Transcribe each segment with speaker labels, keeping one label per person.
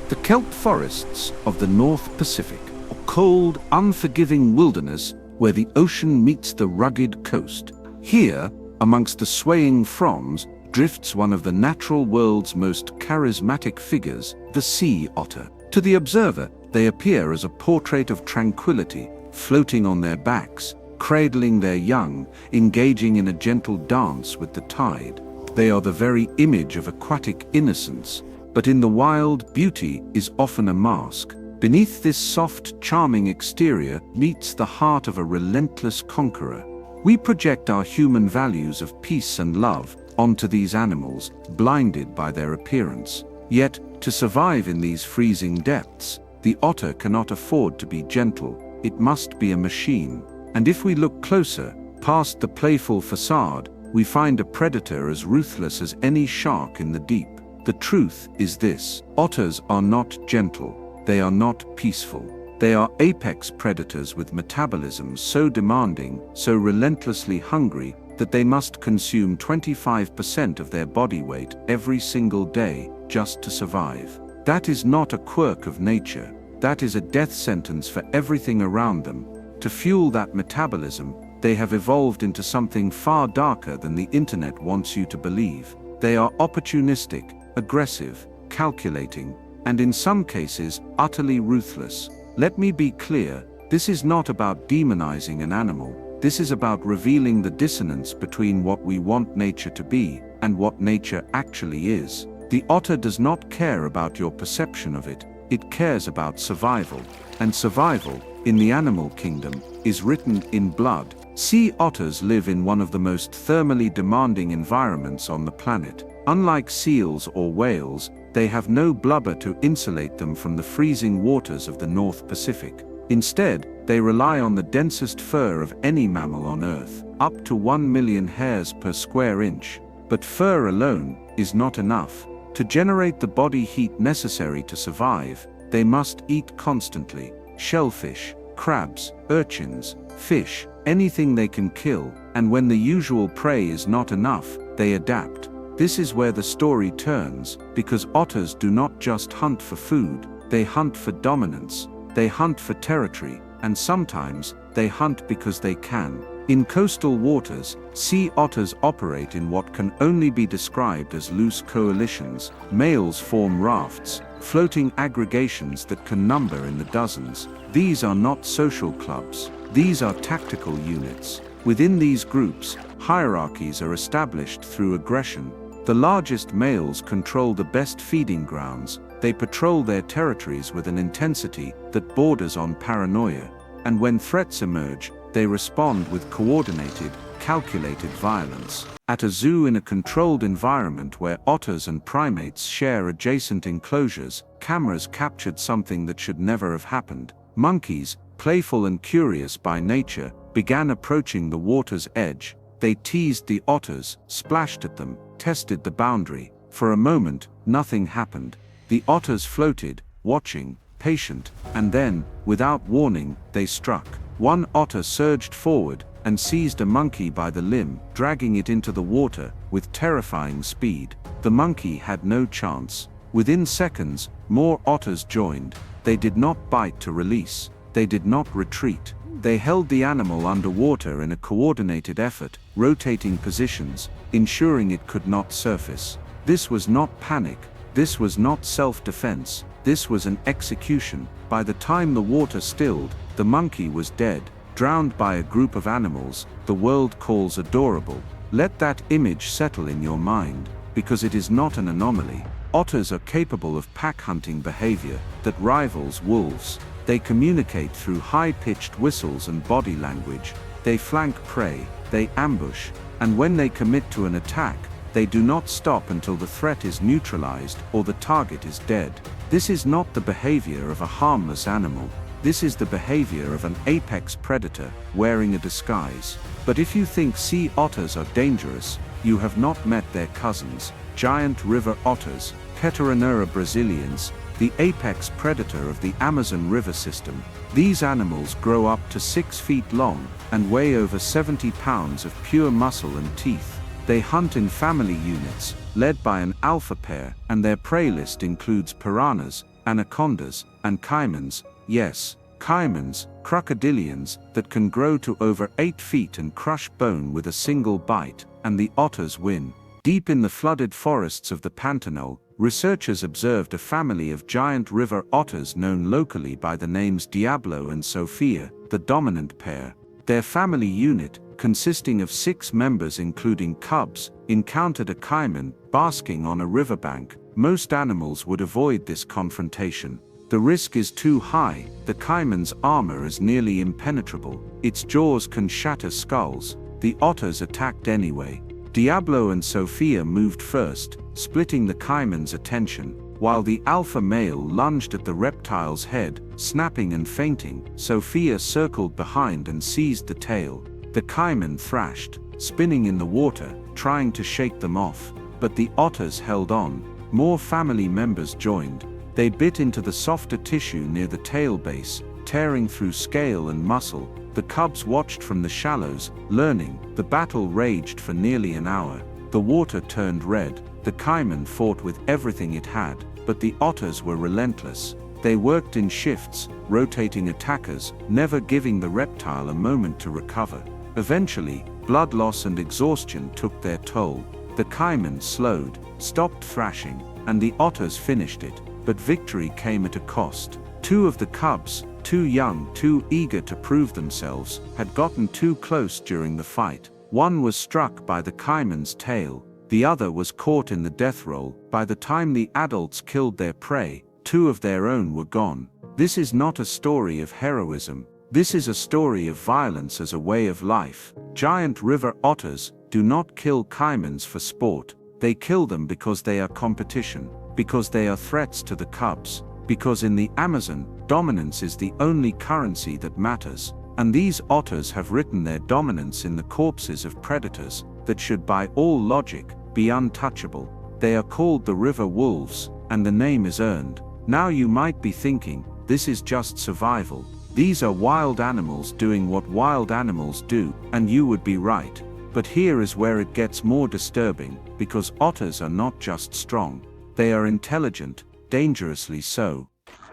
Speaker 1: The kelp forests of the North Pacific, a cold, unforgiving wilderness where the ocean meets the rugged coast. Here, amongst the swaying fronds, drifts one of the natural world's most charismatic figures, the sea otter. To the observer, they appear as a portrait of tranquility, floating on their backs, cradling their young, engaging in a gentle dance with the tide. They are the very image of aquatic innocence, but in the wild, beauty is often a mask. Beneath this soft, charming exterior meets the heart of a relentless conqueror. We project our human values of peace and love onto these animals, blinded by their appearance. Yet, to survive in these freezing depths, the otter cannot afford to be gentle. It must be a machine. And if we look closer, past the playful facade, we find a predator as ruthless as any shark in the deep. The truth is this: otters are not gentle. They are not peaceful. They are apex predators with metabolisms so demanding, so relentlessly hungry, that they must consume 25% of their body weight every single day just to survive. That is not a quirk of nature. That is a death sentence for everything around them. To fuel that metabolism, they have evolved into something far darker than the internet wants you to believe. They are opportunistic, aggressive, calculating, and in some cases, utterly ruthless. Let me be clear, this is not about demonizing an animal. This is about revealing the dissonance between what we want nature to be and what nature actually is. The otter does not care about your perception of it. It cares about survival. And survival, in the animal kingdom, is written in blood. Sea otters live in one of the most thermally demanding environments on the planet. Unlike seals or whales, they have no blubber to insulate them from the freezing waters of the North Pacific. Instead, they rely on the densest fur of any mammal on Earth, up to 1 million hairs per square inch. But fur alone is not enough. To generate the body heat necessary to survive, they must eat constantly: shellfish, crabs, urchins, fish, anything they can kill, and when the usual prey is not enough, they adapt. This is where the story turns, because otters do not just hunt for food, they hunt for dominance, they hunt for territory, and sometimes, they hunt because they can. In coastal waters, sea otters operate in what can only be described as loose coalitions. Males form rafts, floating aggregations that can number in the dozens. These are not social clubs. These are tactical units. Within these groups, hierarchies are established through aggression. The largest males control the best feeding grounds. They patrol their territories with an intensity that borders on paranoia. And when threats emerge, they respond with coordinated, calculated violence. At a zoo in a controlled environment where otters and primates share adjacent enclosures, cameras captured something that should never have happened. Monkeys, playful and curious by nature, began approaching the water's edge. They teased the otters, splashed at them, tested the boundary. For a moment, nothing happened. The otters floated, watching, patient, and then, without warning, they struck. One otter surged forward and seized a monkey by the limb, dragging it into the water with terrifying speed. The monkey had no chance. Within seconds, more otters joined. They did not bite to release. They did not retreat. They held the animal underwater in a coordinated effort, rotating positions, ensuring it could not surface. This was not panic. This was not self-defense. This was an execution. By the time the water stilled, the monkey was dead, drowned by a group of animals the world calls adorable. Let that image settle in your mind, because it is not an anomaly. Otters are capable of pack-hunting behavior that rivals wolves. They communicate through high-pitched whistles and body language. They flank prey, they ambush, and when they commit to an attack, they do not stop until the threat is neutralized or the target is dead. This is not the behavior of a harmless animal. This is the behavior of an apex predator wearing a disguise. But if you think sea otters are dangerous, you have not met their cousins, giant river otters, Pteronura brasiliens, the apex predator of the Amazon River system. These animals grow up to 6 feet long and weigh over 70 pounds of pure muscle and teeth. They hunt in family units, led by an alpha pair, and their prey list includes piranhas, anacondas, and caimans, yes, caimans, crocodilians that can grow to over 8 feet and crush bone with a single bite, and the otters win. Deep in the flooded forests of the Pantanal, researchers observed a family of giant river otters known locally by the names Diablo and Sophia, the dominant pair. Their family unit, consisting of 6 members including cubs, encountered a caiman basking on a riverbank. Most animals would avoid this confrontation. The risk is too high, the caiman's armor is nearly impenetrable, its jaws can shatter skulls. The otters attacked anyway. Diablo and Sophia moved first, splitting the caiman's attention, while the alpha male lunged at the reptile's head, snapping and fainting. Sophia circled behind and seized the tail. The caiman thrashed, spinning in the water, trying to shake them off, but the otters held on. More family members joined. They bit into the softer tissue near the tail base, tearing through scale and muscle. The cubs watched from the shallows, learning. The battle raged for nearly an hour. The water turned red. The caiman fought with everything it had, but the otters were relentless. They worked in shifts, rotating attackers, never giving the reptile a moment to recover. Eventually, blood loss and exhaustion took their toll. The caiman slowed, stopped thrashing, and the otters finished it. But victory came at a cost. 2 of the cubs, too young, too eager to prove themselves, had gotten too close during the fight. One was struck by the caiman's tail. The other was caught in the death roll. By the time the adults killed their prey, 2 of their own were gone. This is not a story of heroism. This is a story of violence as a way of life. Giant river otters do not kill caimans for sport. They kill them because they are competition, because they are threats to the cubs, because in the Amazon, dominance is the only currency that matters. And these otters have written their dominance in the corpses of predators that should by all logic be untouchable. They are called the river wolves, and the name is earned. Now you might be thinking, this is just survival. These are wild animals doing what wild animals do, and you would be right. But here is where it gets more disturbing, because otters are not just strong. They are intelligent, dangerously so.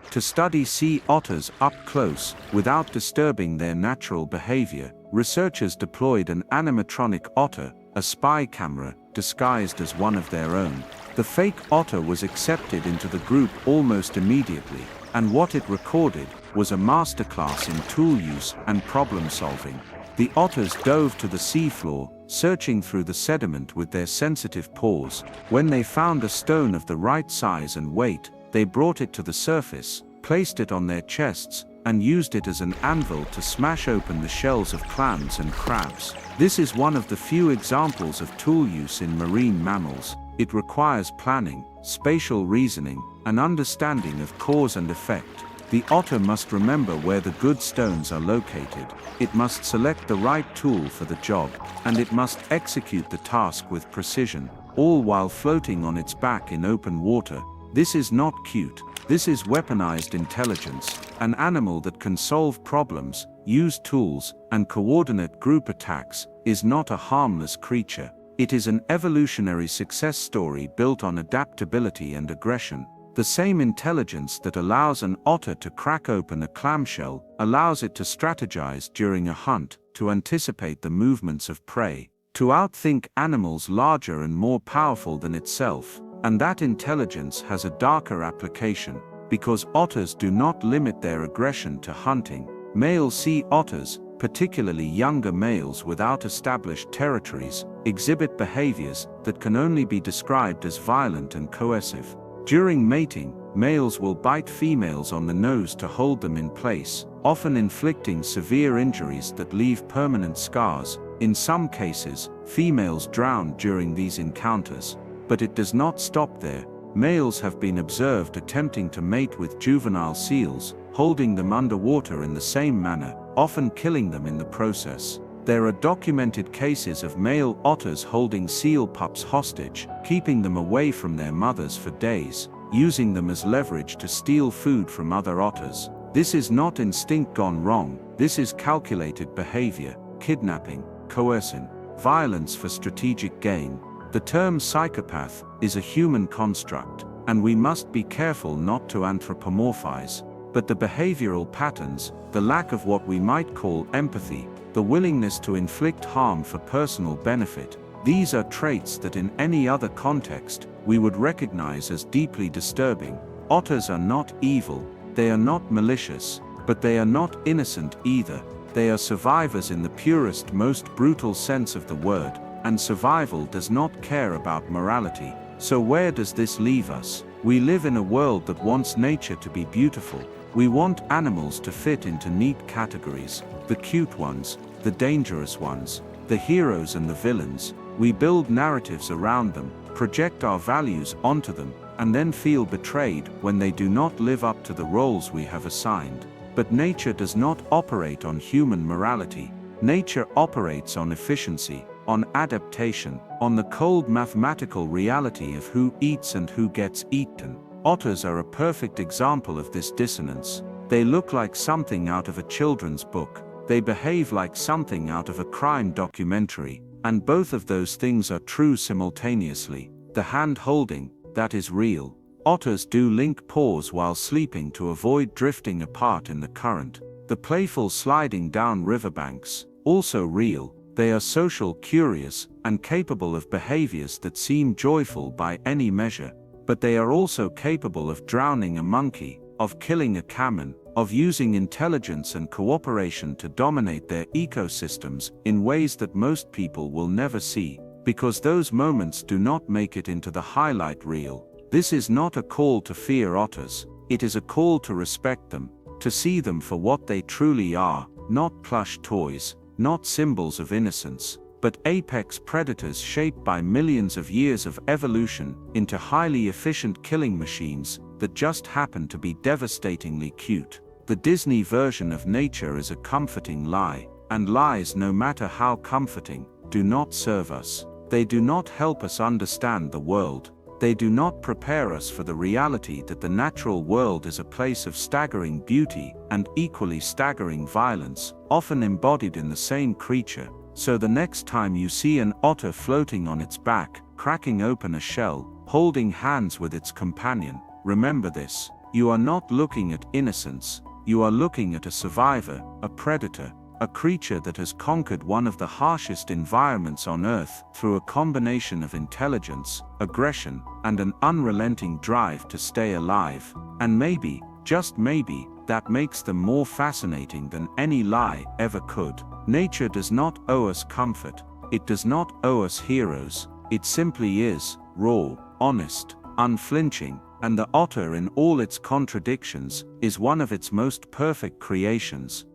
Speaker 1: To study sea otters up close, without disturbing their natural behavior, researchers deployed an animatronic otter, a spy camera, disguised as one of their own. The fake otter was accepted into the group almost immediately, and what it recorded was a masterclass in tool use and problem solving. The otters dove to the seafloor, searching through the sediment with their sensitive paws. When they found a stone of the right size and weight, they brought it to the surface, placed it on their chests, and used it as an anvil to smash open the shells of clams and crabs. This is one of the few examples of tool use in marine mammals. It requires planning, spatial reasoning, and understanding of cause and effect. The otter must remember where the good stones are located, it must select the right tool for the job, and it must execute the task with precision, all while floating on its back in open water. This is not cute. This is weaponized intelligence, an animal that can solve problems, use tools, and coordinate group attacks, is not a harmless creature. It is an evolutionary success story built on adaptability and aggression. The same intelligence that allows an otter to crack open a clamshell allows it to strategize during a hunt, to anticipate the movements of prey, to outthink animals larger and more powerful than itself. And that intelligence has a darker application, because otters do not limit their aggression to hunting. Male sea otters, particularly younger males without established territories, exhibit behaviors that can only be described as violent and coercive. During mating, males will bite females on the nose to hold them in place, often inflicting severe injuries that leave permanent scars. In some cases, females drown during these encounters. But it does not stop there. Males have been observed attempting to mate with juvenile seals, holding them underwater in the same manner, often killing them in the process. There are documented cases of male otters holding seal pups hostage, keeping them away from their mothers for days, using them as leverage to steal food from other otters. This is not instinct gone wrong, this is calculated behavior, kidnapping, coercion, violence for strategic gain. The term psychopath is a human construct. and we must be careful not to anthropomorphize. But the behavioral patterns, the lack of what we might call empathy, the willingness to inflict harm for personal benefit, these are traits that in any other context, we would recognize as deeply disturbing. Otters are not evil, they are not malicious, but they are not innocent either. They are survivors in the purest, most brutal sense of the word, and survival does not care about morality. So where does this leave us? We live in a world that wants nature to be beautiful. We want animals to fit into neat categories, the cute ones, the dangerous ones, the heroes and the villains. We build narratives around them, project our values onto them, and then feel betrayed when they do not live up to the roles we have assigned. But nature does not operate on human morality. Nature operates on efficiency, on adaptation, on the cold mathematical reality of who eats and who gets eaten. Otters are a perfect example of this dissonance. They look like something out of a children's book. They behave like something out of a crime documentary. And both of those things are true simultaneously. The hand-holding, that is real. Otters do link paws while sleeping to avoid drifting apart in the current. The playful sliding down riverbanks, also real. They are social, curious, and capable of behaviors that seem joyful by any measure. But they are also capable of drowning a monkey, of killing a caiman, of using intelligence and cooperation to dominate their ecosystems in ways that most people will never see, because those moments do not make it into the highlight reel. This is not a call to fear otters, it is a call to respect them, to see them for what they truly are, not plush toys, not symbols of innocence, but apex predators shaped by millions of years of evolution into highly efficient killing machines that just happen to be devastatingly cute. The Disney version of nature is a comforting lie, and lies, no matter how comforting, do not serve us. They do not help us understand the world. They do not prepare us for the reality that the natural world is a place of staggering beauty and equally staggering violence, often embodied in the same creature. So the next time you see an otter floating on its back, cracking open a shell, holding hands with its companion, remember this: you are not looking at innocence, you are looking at a survivor, a predator, a creature that has conquered one of the harshest environments on Earth through a combination of intelligence, aggression, and an unrelenting drive to stay alive. And maybe, just maybe, that makes them more fascinating than any lie ever could. Nature does not owe us comfort, it does not owe us heroes, it simply is, raw, honest, unflinching, and the otter in all its contradictions is one of its most perfect creations.